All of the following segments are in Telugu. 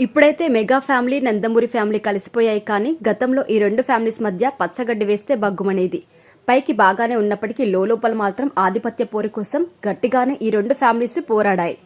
ఇప్పుడైతే మెగా ఫ్యామిలీ నందమూరి ఫ్యామిలీ కలిసిపోయాయి. కానీ గతంలో ఈ రెండు ఫ్యామిలీస్ మధ్య పచ్చగడ్డి వేస్తే బగ్గుమనేది. పైకి బాగానే ఉన్నప్పటికీ లోపల మాత్రం ఆధిపత్య పోరు కోసం గట్టిగానే ఈ రెండు ఫ్యామిలీస్ పోరాడాయి.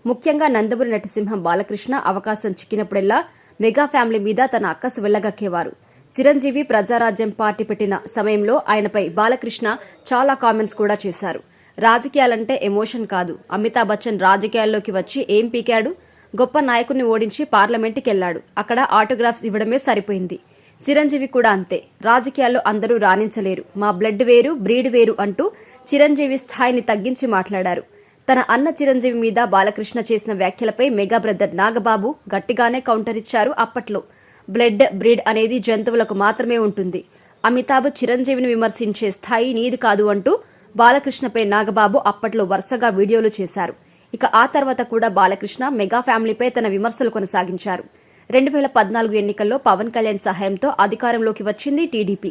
ముఖ్యంగా నందమూరి నటసింహం బాలకృష్ణ అవకాశం చిక్కినప్పుడెల్లా మెగా ఫ్యామిలీ మీద తన అక్కసు వెళ్లగక్కేవారు. చిరంజీవి ప్రజారాజ్యం పార్టీ పెట్టిన సమయంలో ఆయనపై బాలకృష్ణ చాలా కామెంట్స్ కూడా చేశారు. రాజకీయాలంటే ఎమోషన్ కాదు, అమితాబ్ బచ్చన్ రాజకీయాల్లోకి వచ్చి ఏం పీకాడు, గొప్ప నాయకుడిని ఓడించి పార్లమెంటుకి వెళ్లాడు, అక్కడ ఆటోగ్రాఫ్స్ ఇవ్వడమే సరిపోయింది. చిరంజీవి కూడా అంతే, రాజకీయాల్లో అందరూ రాణించలేరు, మా బ్లడ్ వేరు బ్రీడ్ వేరు అంటూ చిరంజీవి స్థాయిని తగ్గించి మాట్లాడారు. తన అన్న చిరంజీవి మీద బాలకృష్ణ చేసిన వ్యాఖ్యలపై మెగా బ్రదర్ నాగబాబు గట్టిగానే కౌంటర్ ఇచ్చారు. అప్పట్లో బ్లడ్ బ్రీడ్ అనేది జంతువులకు మాత్రమే ఉంటుంది, అమితాబ్ చిరంజీవిని విమర్శించే స్థాయి నీది కాదు అంటూ బాలకృష్ణపై నాగబాబు అప్పట్లో వరుసగా వీడియోలు చేశారు. ఇక ఆ తర్వాత కూడా బాలకృష్ణ మెగా ఫ్యామిలీపై తన విమర్శలు కొనసాగించారు. 2014 ఎన్నికల్లో పవన్ కళ్యాణ్ సహాయంతో అధికారంలోకి వచ్చింది టీడీపీ.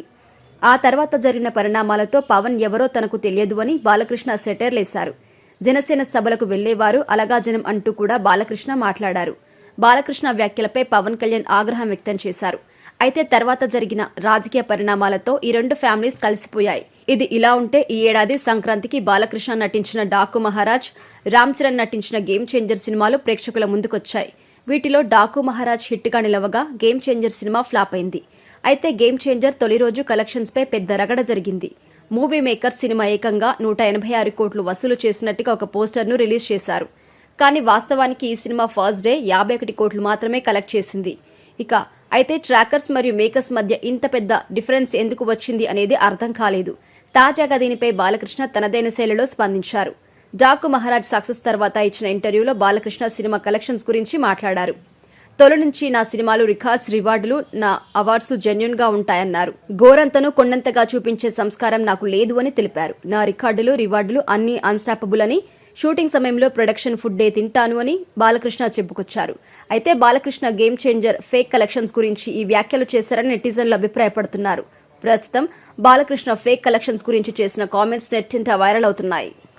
ఆ తర్వాత జరిగిన పరిణామాలతో పవన్ ఎవరో తనకు తెలియదు అని బాలకృష్ణ సెటైర్లేశారు. జనసేన సభలకు వెళ్లేవారు అలగా జనం అంటూ కూడా బాలకృష్ణ మాట్లాడారు. బాలకృష్ణ వ్యాఖ్యలపై పవన్ కళ్యాణ్ ఆగ్రహం వ్యక్తం చేశారు. అయితే తర్వాత జరిగిన రాజకీయ పరిణామాలతో ఈ రెండు ఫ్యామిలీస్ కలిసిపోయాయి. ఇది ఇలా ఉంటే ఈ ఏడాది సంక్రాంతికి బాలకృష్ణ నటించిన డాకు మహారాజ్, రామ్ చరణ్ నటించిన గేమ్ చేంజర్ సినిమాలు ప్రేక్షకుల ముందుకొచ్చాయి. వీటిలో డాకు మహారాజ్ హిట్గా నిలవగా గేమ్ చేంజర్ సినిమా ఫ్లాప్ అయింది. అయితే గేమ్ చేంజర్ తొలి రోజు కలెక్షన్స్ పై పెద్ద రగడ జరిగింది. మూవీ మేకర్ సినిమా ఏకంగా 186 కోట్లు వసూలు చేసినట్టుగా ఒక పోస్టర్ను రిలీజ్ చేశారు. కానీ వాస్తవానికి ఈ సినిమా ఫస్ట్ డే 51 కోట్లు మాత్రమే కలెక్ట్ చేసింది. అయితే ట్రాకర్స్ మరియు మేకర్స్ మధ్య ఇంత పెద్ద డిఫరెన్స్ ఎందుకు వచ్చింది అనేది అర్థం కాలేదు. తాజాగా దీనిపై బాలకృష్ణ తనదైన శైలిలో స్పందించారు. డాకు మహారాజ్ సక్సెస్ తర్వాత ఇచ్చిన ఇంటర్వ్యూలో బాలకృష్ణ సినిమా కలెక్షన్స్ గురించి మాట్లాడారు. తొలి నుంచి నా సినిమాలు రికార్డ్స్, రివార్డులు, నా అవార్డ్స్ జెన్యూన్ గా ఉంటాయన్నారు. గోరంతను కొండంతగా చూపించే సంస్కారం నాకు లేదు అని తెలిపారు. నా రికార్డులు, రివార్డులు అన్ని అన్స్టాపబుల్ అని, షూటింగ్ సమయంలో ప్రొడక్షన్ ఫుడ్ డే తింటాను అని బాలకృష్ణ చెప్పుకొచ్చారు. అయితే Balakrishna game changer fake collections గురించి ఈ వ్యాఖ్యలు చేశారని నెటిజన్లు అభిప్రాయపడుతున్నారు. ప్రస్తుతం బాలకృష్ణ ఫేక్ కలెక్షన్స్ గురించి చేసిన కామెంట్స్ నెట్టింట వైరల్ అవుతున్నాయి.